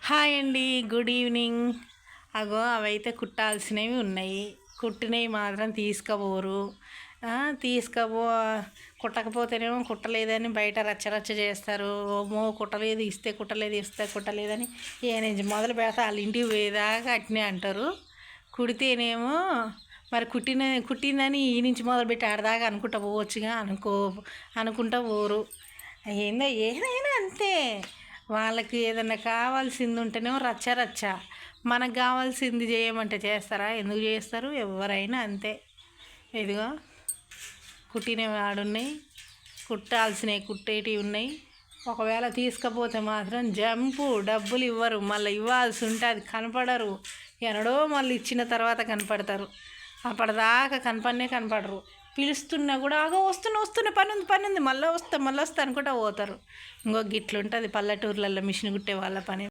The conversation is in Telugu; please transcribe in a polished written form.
హాయ్ అండి, గుడ్ ఈవినింగ్. అగో అవైతే కుట్టాల్సినవి ఉన్నాయి. కుట్టినవి మాత్రం తీసుకుపోరు. తీసుకపో కుట్టకపోతేనేమో కుట్టలేదని బయట రచ్చరచ్చ చేస్తారు. ఓమో కుట్టలేదు, ఇస్తే కుట్టలేదని ఏ నుంచి మొదలు పెడతా వాళ్ళ ఇంటికి పోయేదాకా అట్నే అంటారు. కుడితేనేమో మరి కుట్టిందని ఈ నుంచి మొదలుపెట్టి ఆడదాకా అనుకుంటా పోవచ్చుగా, అనుకుంటా పోరు. ఏదైనా అంతే. వాళ్ళకి ఏదైనా కావాల్సింది ఉంటేనేమో రచ్చ. మనకు కావాల్సింది చేయమంటే చేస్తారా? ఎందుకు చేస్తారు? ఎవరైనా అంతే. ఇదిగో కుట్టినవి ఆడున్నాయి, కుట్టేటివి ఉన్నాయి. ఒకవేళ తీసుకపోతే మాత్రం డబ్బులు ఇవ్వరు. మళ్ళీ ఇవ్వాల్సి ఉంటే అది కనపడరు. ఎన్నడో మళ్ళీ ఇచ్చిన తర్వాత కనపడతారు. అప్పటిదాకా కనపడరు. పిలుస్తున్నా కూడా ఆగో వస్తున్నా పని ఉంది మళ్ళీ వస్తా అనుకుంటా పోతారు. ఇంకో గిట్లుంటుంది పల్లెటూర్లలో మిషన్ కుట్టే వాళ్ళ పని.